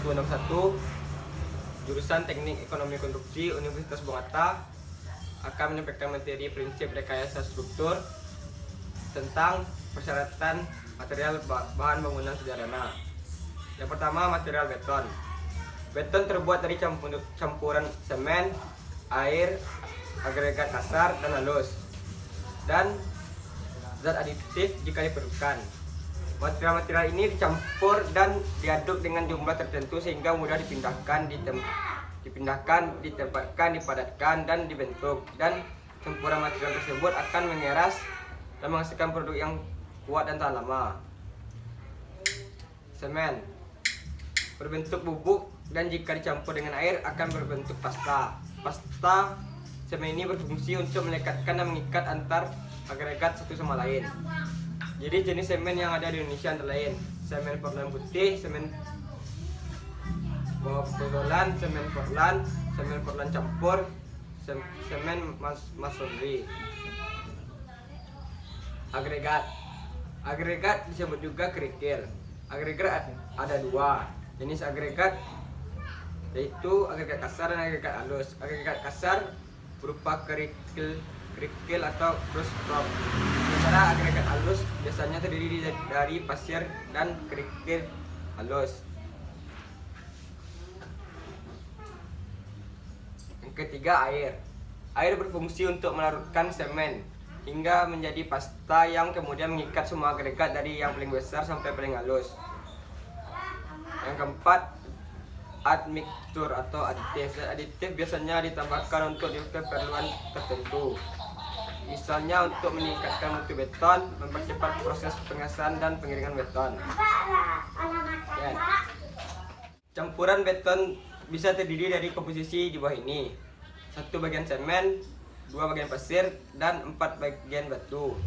161 jurusan Teknik Ekonomi Konstruksi Universitas Bogor akan menyampaikan materi prinsip rekayasa struktur tentang persyaratan material bahan bangunan sederhana. Yang pertama, material beton. Beton terbuat dari campuran semen, air, agregat kasar dan halus, dan zat aditif jika diperlukan. Material-material ini dicampur dan diaduk dengan jumlah tertentu sehingga mudah dipindahkan, ditempatkan, dipadatkan, dan dibentuk. Dan campuran material tersebut akan mengeras dan menghasilkan produk yang kuat dan tahan lama. Semen berbentuk bubuk dan jika dicampur dengan air akan berbentuk pasta. Pasta semen ini berfungsi untuk melekatkan dan mengikat antar agregat satu sama lain. Jadi jenis semen yang ada di Indonesia antara lain semen Portland putih, semen pozolan, semen Portland campur, semen masonry. Agregat disebut juga kerikil. Agregat ada dua jenis agregat, yaitu agregat kasar dan agregat halus. Agregat kasar berupa kerikil atau brushstroke. Sementara agregat halus biasanya terdiri dari pasir dan kerikil halus. Yang ketiga, air. Air berfungsi untuk melarutkan semen hingga menjadi pasta yang kemudian mengikat semua agregat dari yang paling besar sampai paling halus. Yang keempat, admixtur atau aditif. Aditif biasanya ditambahkan untuk keperluan tertentu. Misalnya untuk meningkatkan mutu beton, mempercepat proses pengasahan dan pengeringan beton. Ya. Campuran beton bisa terdiri dari komposisi di bawah ini: 1 bagian semen, 2 bagian pasir, dan 4 bagian batu.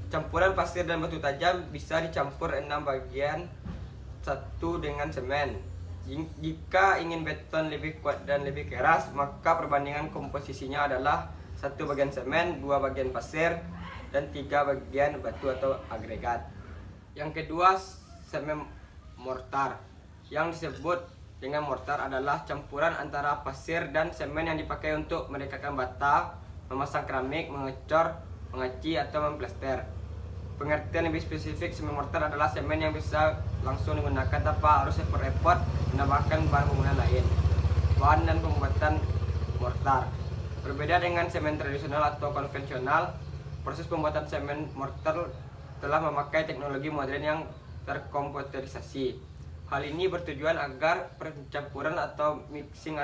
Campuran pasir dan batu tajam bisa dicampur 6 bagian 1 dengan semen. Jika ingin beton lebih kuat dan lebih keras, maka perbandingan komposisinya adalah 1 bagian semen, 2 bagian pasir, dan 3 bagian batu atau agregat. Yang kedua, semen mortar. Yang disebut dengan mortar adalah campuran antara pasir dan semen yang dipakai untuk merekatkan bata, memasang keramik, mengecor, mengaci, atau memplester. Pengertian lebih spesifik semen mortar adalah semen yang bisa langsung digunakan tanpa harus repot-repot menambahkan bahan bangunan lain. Bahan dan pembuatan mortar berbeda dengan semen tradisional atau konvensional. Proses pembuatan semen mortar telah memakai teknologi modern yang terkomputerisasi. Hal ini bertujuan agar pencampuran atau mixing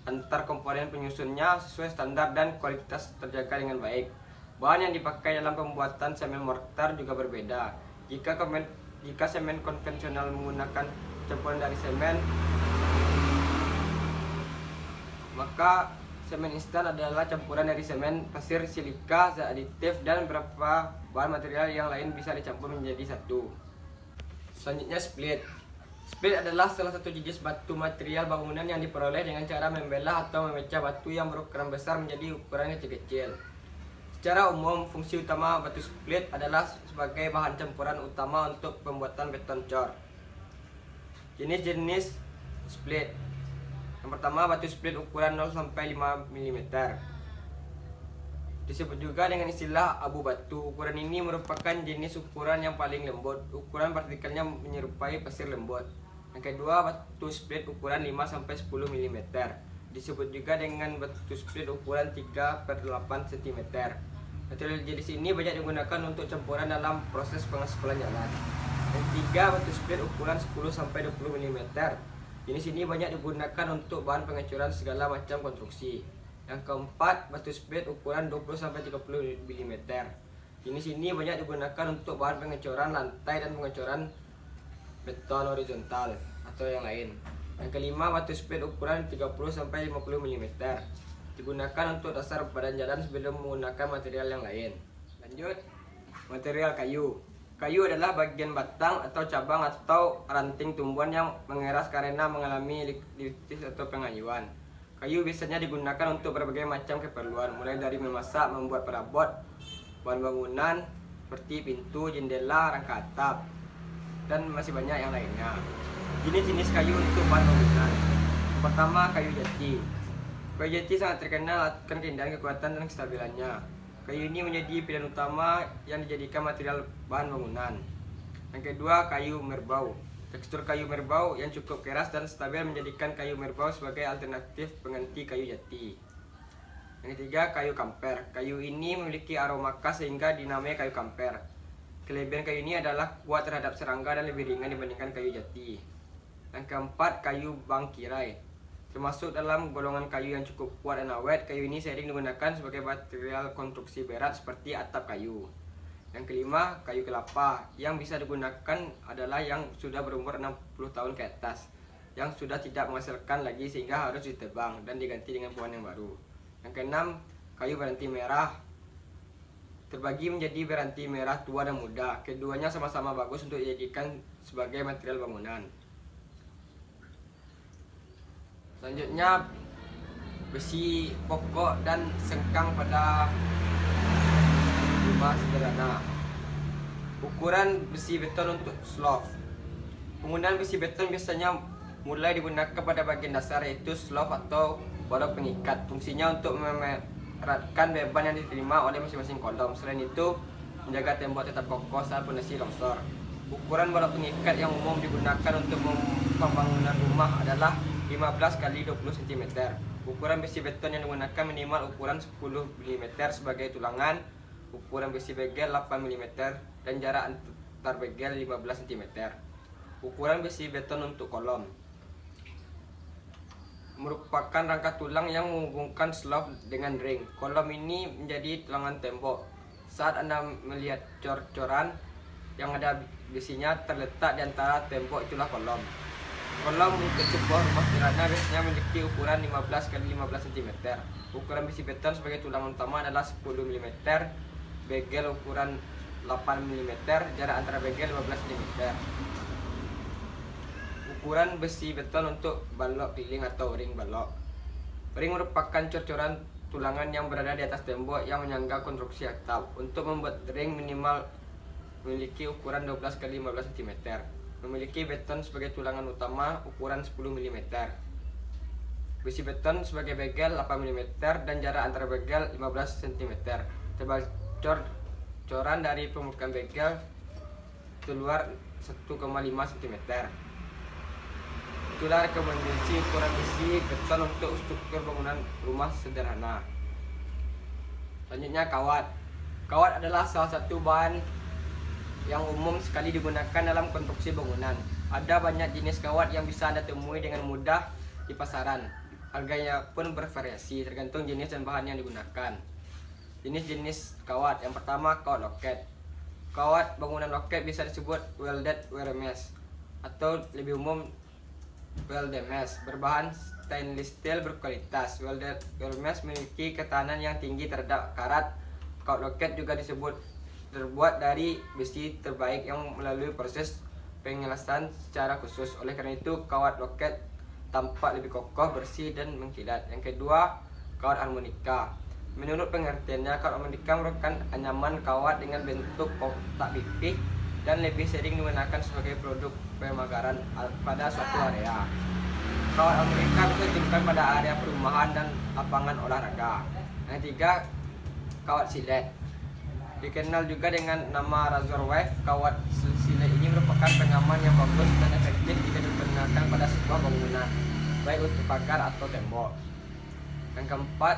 antar komponen penyusunnya sesuai standar dan kualitas terjaga dengan baik. Bahan yang dipakai dalam pembuatan semen mortar juga berbeda. Jika semen konvensional menggunakan campuran dari semen, maka semen instan adalah campuran dari semen, pasir, silika, zat aditif, dan beberapa bahan material yang lain bisa dicampur menjadi satu. Selanjutnya, split. Split adalah salah satu jenis batu material bangunan yang diperoleh dengan cara membelah atau memecah batu yang berukuran besar menjadi ukuran kecil-kecil. Secara umum, fungsi utama batu split adalah sebagai bahan campuran utama untuk pembuatan beton cor. Jenis-jenis split. Yang pertama, batu split ukuran 0-5 mm. Disebut juga dengan istilah abu batu. Ukuran ini merupakan jenis ukuran yang paling lembut. Ukuran partikelnya menyerupai pasir lembut. Yang kedua, batu split ukuran 5-10 mm. Disebut juga dengan batu split ukuran 3/8 cm. Material jenis ini banyak digunakan untuk campuran dalam proses pengaspalan jalan. Yang ketiga, batu split ukuran 10-20 mm. Jenis ini banyak digunakan untuk bahan pengecoran segala macam konstruksi. Yang keempat, batu split ukuran 20-30 mm. Jenis ini banyak digunakan untuk bahan pengecoran lantai dan pengecoran beton horizontal atau yang lain. Yang kelima, batu split ukuran 30-50 mm. Digunakan untuk dasar badan jalan sebelum menggunakan material yang lain. Lanjut, material kayu. Kayu adalah bagian batang atau cabang atau ranting tumbuhan yang mengeras karena mengalami litis atau pengayuan. Kayu biasanya digunakan untuk berbagai macam keperluan, mulai dari memasak, membuat perabot, bahan bangunan seperti pintu, jendela, rangka atap, dan masih banyak yang lainnya. Jenis-jenis kayu untuk bahan bangunan. Pertama, kayu jati. Kayu jati sangat terkenal akan keindahan, kekuatan, dan kestabilannya. Kayu ini menjadi pilihan utama yang dijadikan material bahan bangunan. Yang kedua, kayu merbau. Tekstur kayu merbau yang cukup keras dan stabil menjadikan kayu merbau sebagai alternatif pengganti kayu jati. Yang ketiga, kayu kamper. Kayu ini memiliki aroma khas sehingga dinamai kayu kamper. Kelebihan kayu ini adalah kuat terhadap serangga dan lebih ringan dibandingkan kayu jati. Yang keempat, kayu bangkirai. Termasuk dalam golongan kayu yang cukup kuat dan awet, kayu ini sering digunakan sebagai material konstruksi berat seperti atap kayu. Yang kelima, kayu kelapa. Yang bisa digunakan adalah yang sudah berumur 60 tahun ke atas, yang sudah tidak menghasilkan lagi sehingga harus ditebang dan diganti dengan pohon yang baru. Yang keenam, kayu beranti merah. Terbagi menjadi beranti merah tua dan muda. Keduanya sama-sama bagus untuk dijadikan sebagai material bangunan. Selanjutnya, besi pokok dan sengkang pada rumah sederhana. Ukuran besi beton untuk slope. Penggunaan besi beton biasanya mulai digunakan pada bagian dasar, yaitu slope atau balok pengikat. Fungsinya untuk memeratkan beban yang diterima oleh masing-masing kolom. Selain itu, menjaga tembok tetap kokoh saat pondasi longsor. Ukuran balok pengikat yang umum digunakan untuk pembangunan rumah adalah 15 x 20 cm. Ukuran besi beton yang digunakan minimal ukuran 10 mm sebagai tulangan, ukuran besi begel 8 mm, dan jarak antar begel 15 cm. Ukuran besi beton untuk kolom merupakan rangka tulang yang menghubungkan slope dengan ring. Kolom ini menjadi tulangan tembok. Saat Anda melihat cor-coran yang ada besinya terletak di antara tembok, itulah kolom. Kolom untuk sebuah rumah sederhana biasanya memiliki ukuran 15 x 15 cm. Ukuran besi beton sebagai tulang utama adalah 10 mm, begel ukuran 8 mm, jarak antara begel 15 cm. Ukuran besi beton untuk balok keliling atau ring balok. Ring merupakan cor-coran tulangan yang berada di atas tembok yang menyangga konstruksi atap. Untuk membuat ring minimal memiliki ukuran 12 x 15 cm. Memiliki beton sebagai tulangan utama ukuran 10 mm. Besi beton sebagai begel 8 mm dan jarak antara begel 15 cm. Tebal coran dari permukaan begel keluar 1,5 cm. Itulah rekomendasi ukuran besi beton untuk struktur bangunan rumah sederhana. Selanjutnya, kawat. Kawat adalah salah satu bahan yang umum sekali digunakan dalam konstruksi bangunan. Ada banyak jenis kawat yang bisa Anda temui dengan mudah di pasaran. Harganya pun bervariasi tergantung jenis dan bahan yang digunakan. Jenis-jenis kawat. Yang pertama, kawat loket. Kawat bangunan loket bisa disebut welded wire mesh atau lebih umum welded mesh, berbahan stainless steel berkualitas. Welded wire mesh memiliki ketahanan yang tinggi terhadap karat. Kawat loket juga disebut terbuat dari besi terbaik yang melalui proses pengelasan secara khusus. Oleh karena itu, kawat loket tampak lebih kokoh, bersih, dan mengkilat. Yang kedua, kawat harmonika. Menurut pengertiannya, kawat harmonika merupakan anyaman kawat dengan bentuk kotak pipih dan lebih sering digunakan sebagai produk pemagaran pada suatu area. Kawat harmonika bisa ditemukan pada area perumahan dan lapangan olahraga. Yang ketiga, kawat silet. Dikenal juga dengan nama razor wave, kawat silet ini merupakan pengaman yang bagus dan efektif jika digunakan pada sebuah bangunan, baik untuk pagar atau tembok. Yang keempat,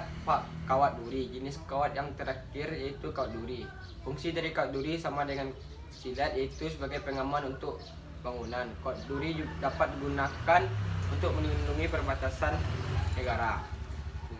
kawat duri. Jenis kawat yang terakhir yaitu kawat duri. Fungsi dari kawat duri sama dengan silet, yaitu sebagai pengaman untuk bangunan. Kawat duri juga dapat digunakan untuk melindungi perbatasan negara.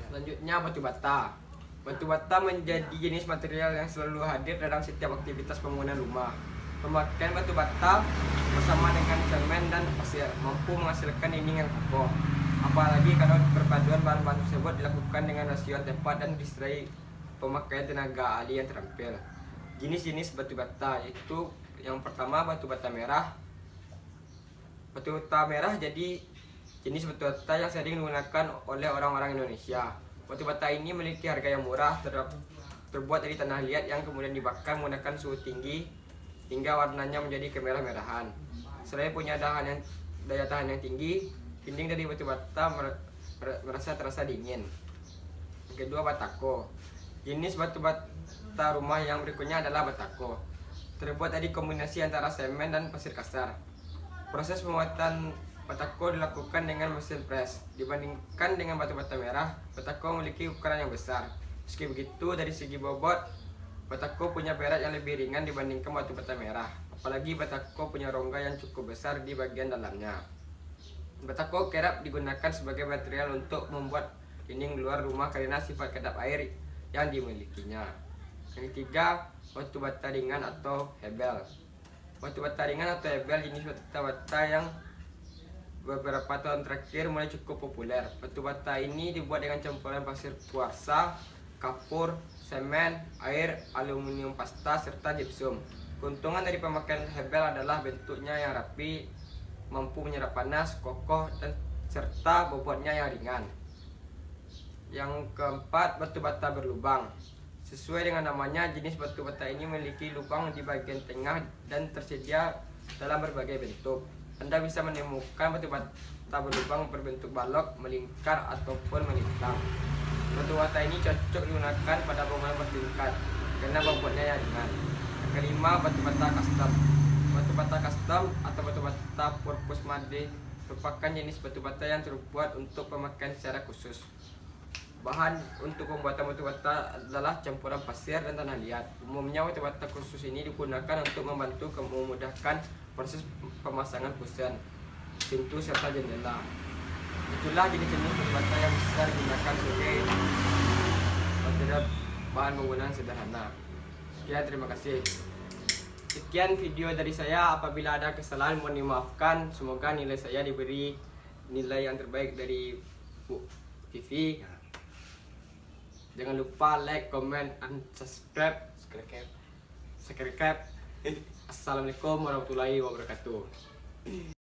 Selanjutnya, batu bata. Batu bata menjadi jenis material yang selalu hadir dalam setiap aktivitas bangunan rumah. Pemakaian batu bata bersama dengan semen dan pasir mampu menghasilkan dinding yang kokoh. Apalagi kalau perpaduan bahan-bahan tersebut dilakukan dengan rasio yang tepat dan disertai pemakaian tenaga ahli yang terampil. Jenis-jenis batu bata yaitu yang pertama, batu bata merah. Batu bata merah jadi jenis batu bata yang sering digunakan oleh orang-orang Indonesia. Batu bata ini memiliki harga yang murah, terbuat dari tanah liat yang kemudian dibakar menggunakan suhu tinggi hingga warnanya menjadi kemerah-merahan. Selain punya dahan yang daya tahan yang tinggi. Dinding dari batu bata merasa terasa dingin. Yang kedua, batako. Jenis batu bata rumah yang berikutnya adalah batako. Terbuat dari kombinasi antara semen dan pasir kasar. Proses pembuatan batako dilakukan dengan mesin pres. Dibandingkan dengan batu bata merah, batako memiliki ukuran yang besar. Meski begitu, dari segi bobot, batako punya berat yang lebih ringan dibandingkan batu bata merah. Apalagi batako punya rongga yang cukup besar di bagian dalamnya. Batako kerap digunakan sebagai material untuk membuat dinding luar rumah karena sifat kedap air yang dimilikinya. Yang ketiga, batu bata ringan atau hebel. Batu bata ringan atau hebel jenis batu bata yang beberapa tahun terakhir mulai cukup populer. Batu bata ini dibuat dengan campuran pasir kuarsa, kapur, semen, air, aluminium pasta, serta gypsum. Keuntungan dari pemakaian hebel adalah bentuknya yang rapi, mampu menyerap panas, kokoh, dan serta bobotnya yang ringan. Yang keempat, batu bata berlubang. Sesuai dengan namanya, jenis batu bata ini memiliki lubang di bagian tengah dan tersedia dalam berbagai bentuk. Anda bisa menemukan batu bata berlubang berbentuk balok, melingkar, ataupun melintang. Batu bata ini cocok digunakan pada bangunan bertingkat karena bobotnya yang ringan. Yang kelima, batu bata custom. Batu bata custom atau batu bata purpose made merupakan jenis batu bata yang terbuat untuk pemakaian secara khusus. Bahan untuk pembuatan batu bata adalah campuran pasir dan tanah liat. Umumnya batu bata khusus ini digunakan untuk membantu memudahkan proses pemasangan kusen, pintu, serta jendela. Itulah jenis-jenis batu bata yang bisa digunakan sebagai material bahan bangunan sederhana. Sekian, terima kasih. Sekian video dari saya. Apabila ada kesalahan mohon dimaafkan. Semoga nilai saya diberi nilai yang terbaik dari Bu TV. Jangan lupa like, comment, and subscribe. Assalamualaikum warahmatullahi wabarakatuh.